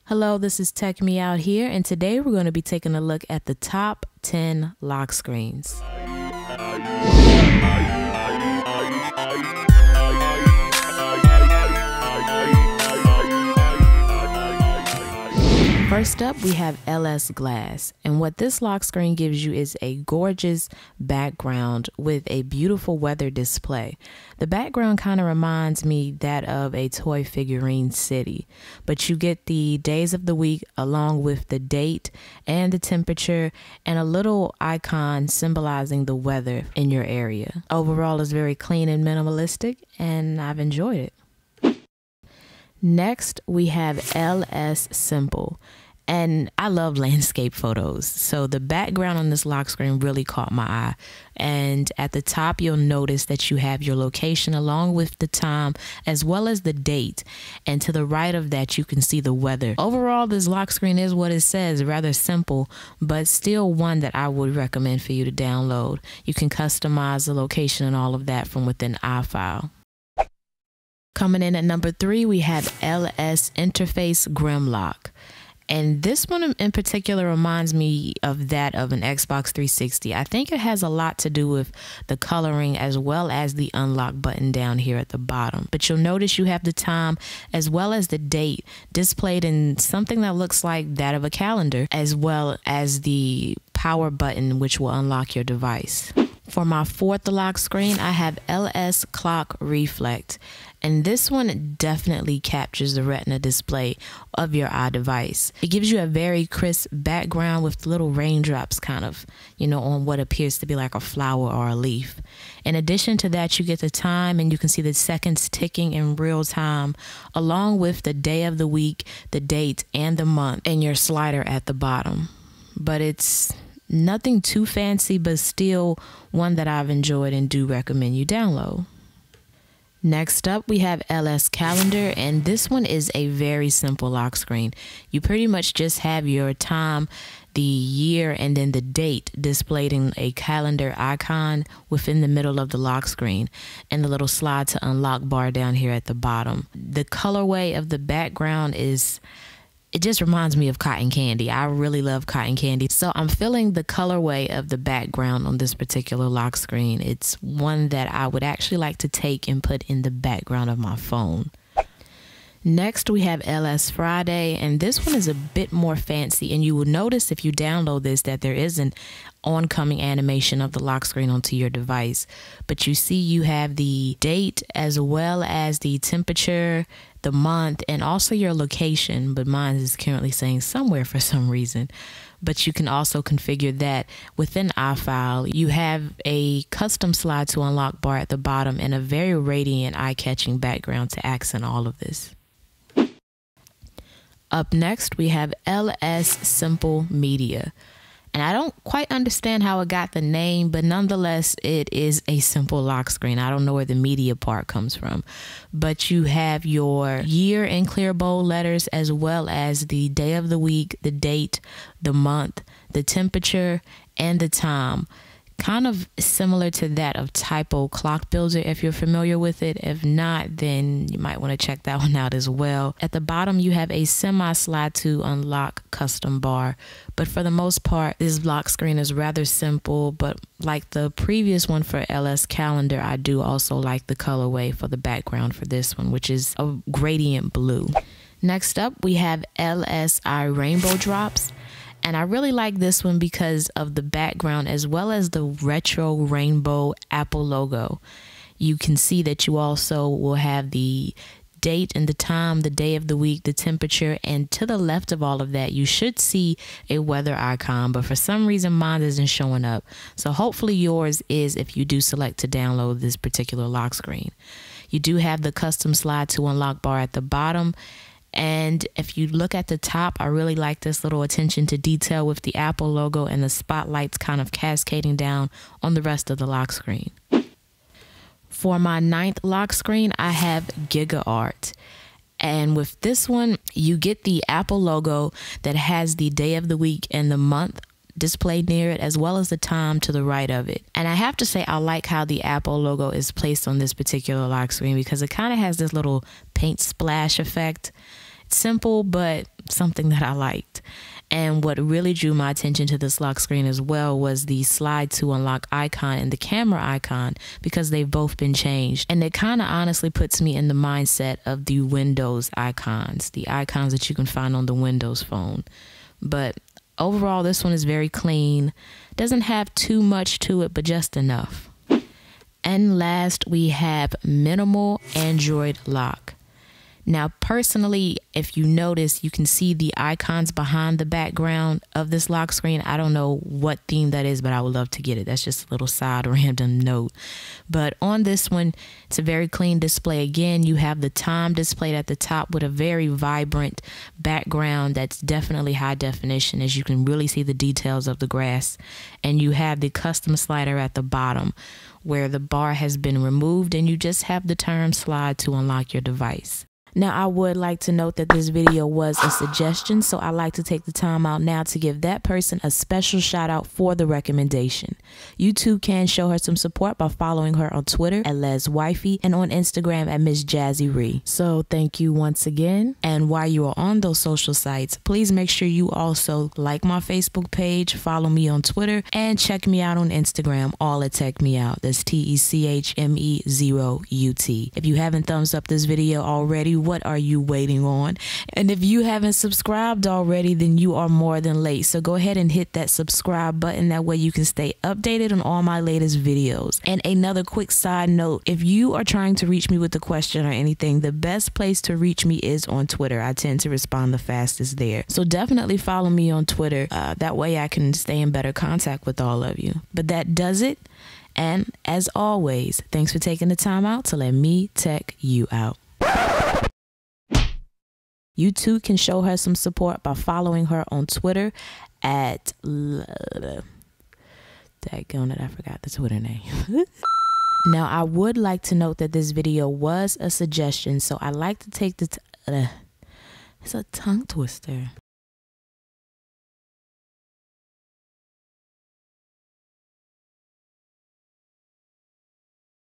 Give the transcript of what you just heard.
Hello, this is TechMe out here, and today we're going to be taking a look at the top 10 lock screens. First up, we have LS Glass, and what this lock screen gives you is a gorgeous background with a beautiful weather display. The background kind of reminds me that of a toy figurine city, but you get the days of the week along with the date and the temperature and a little icon symbolizing the weather in your area. Overall, it's very clean and minimalistic, and I've enjoyed it. Next, we have LS Simple. And I love landscape photos, so the background on this lock screen really caught my eye. And at the top, you'll notice that you have your location along with the time as well as the date. And to the right of that, you can see the weather. Overall, this lock screen is what it says, rather simple, but still one that I would recommend for you to download. You can customize the location and all of that from within iFile. Coming in at number 3, we have LS Interface Grimlock. And this one in particular reminds me of that of an Xbox 360. I think it has a lot to do with the coloring as well as the unlock button down here at the bottom. But you'll notice you have the time as well as the date displayed in something that looks like that of a calendar, as well as the power button, which will unlock your device. For my fourth lock screen, I have LS Clock Reflect. And this one definitely captures the retina display of your iDevice. It gives you a very crisp background with little raindrops kind of, on what appears to be like a flower or a leaf. In addition to that, you get the time and you can see the seconds ticking in real time, along with the day of the week, the date, and the month, and your slider at the bottom. But it's nothing too fancy, but still one that I've enjoyed and do recommend you download. Next up, we have LS Calendar, and this one is a very simple lock screen. You pretty much just have your time, the year, and then the date displayed in a calendar icon within the middle of the lock screen, and the little slide to unlock bar down here at the bottom. The colorway of the background it just reminds me of cotton candy. I really love cotton candy. So I'm feeling the colorway of the background on this particular lock screen. It's one that I would actually like to take and put in the background of my phone. Next, we have LS Friday, and this one is a bit more fancy, and you will notice if you download this that there is an oncoming animation of the lock screen onto your device. But you see you have the date as well as the temperature, the month, and also your location, but mine is currently saying somewhere for some reason. But you can also configure that within iFile. You have a custom slide to unlock bar at the bottom and a very radiant, eye-catching background to accent all of this. Up next, we have LS Simple Media. And I don't quite understand how it got the name, but nonetheless, it is a simple lock screen. I don't know where the media part comes from. But you have your year in clear bold letters, as well as the day of the week, the date, the month, the temperature, and the time. Kind of similar to that of Typo Clock Builder, if you're familiar with it. If not, then you might want to check that one out as well. At the bottom, you have a semi-slide to unlock custom bar. But for the most part, this lock screen is rather simple. But like the previous one for LS Calendar, I do also like the colorway for the background for this one, which is a gradient blue. Next up, we have LS iRainbowDrops. And I really like this one because of the background as well as the retro rainbow Apple logo. You can see that you also will have the date and the time, the day of the week, the temperature, and to the left of all of that, you should see a weather icon, but for some reason mine isn't showing up. So hopefully yours is if you do select to download this particular lock screen. You do have the custom slide to unlock bar at the bottom. And if you look at the top, I really like this little attention to detail with the Apple logo and the spotlights kind of cascading down on the rest of the lock screen. For my 9th lock screen, I have Gigaart. And with this one, you get the Apple logo that has the day of the week and the month displayed near it, as well as the time to the right of it. And I have to say, I like how the Apple logo is placed on this particular lock screen because it kind of has this little paint splash effect. It's simple, but something that I liked. And what really drew my attention to this lock screen as well was the slide to unlock icon and the camera icon, because they've both been changed. And it kind of honestly puts me in the mindset of the Windows icons, the icons that you can find on the Windows phone. But overall, this one is very clean. Doesn't have too much to it, but just enough. And last, we have minimal Android lock. Now, personally, if you notice, you can see the icons behind the background of this lock screen. I don't know what theme that is, but I would love to get it. That's just a little side random note. But on this one, it's a very clean display. Again, you have the time displayed at the top with a very vibrant background that's definitely high definition, as you can really see the details of the grass. And you have the custom slider at the bottom where the bar has been removed, and you just have the term slide to unlock your device. Now, I would like to note that this video was a suggestion, so I like to take the time out now to give that person a special shout out for the recommendation. You too can show her some support by following her on Twitter at LesWifey and on Instagram at Miss Jazzy Ree. So thank you once again. And while you are on those social sites, please make sure you also like my Facebook page, follow me on Twitter, and check me out on Instagram, all at Tech Me Out. That's TECHME0UT. If you haven't thumbs up this video already, what are you waiting on? And if you haven't subscribed already, then you are more than late. So go ahead and hit that subscribe button. That way you can stay updated on all my latest videos. And another quick side note, if you are trying to reach me with a question or anything, the best place to reach me is on Twitter. I tend to respond the fastest there. So definitely follow me on Twitter. That way I can stay in better contact with all of you. But that does it. And as always, thanks for taking the time out to let me tech you out. You too can show her some support by following her on Twitter at Daggone it, I forgot the Twitter name. Now, I would like to note that this video was a suggestion, so I like to take the it's a tongue twister.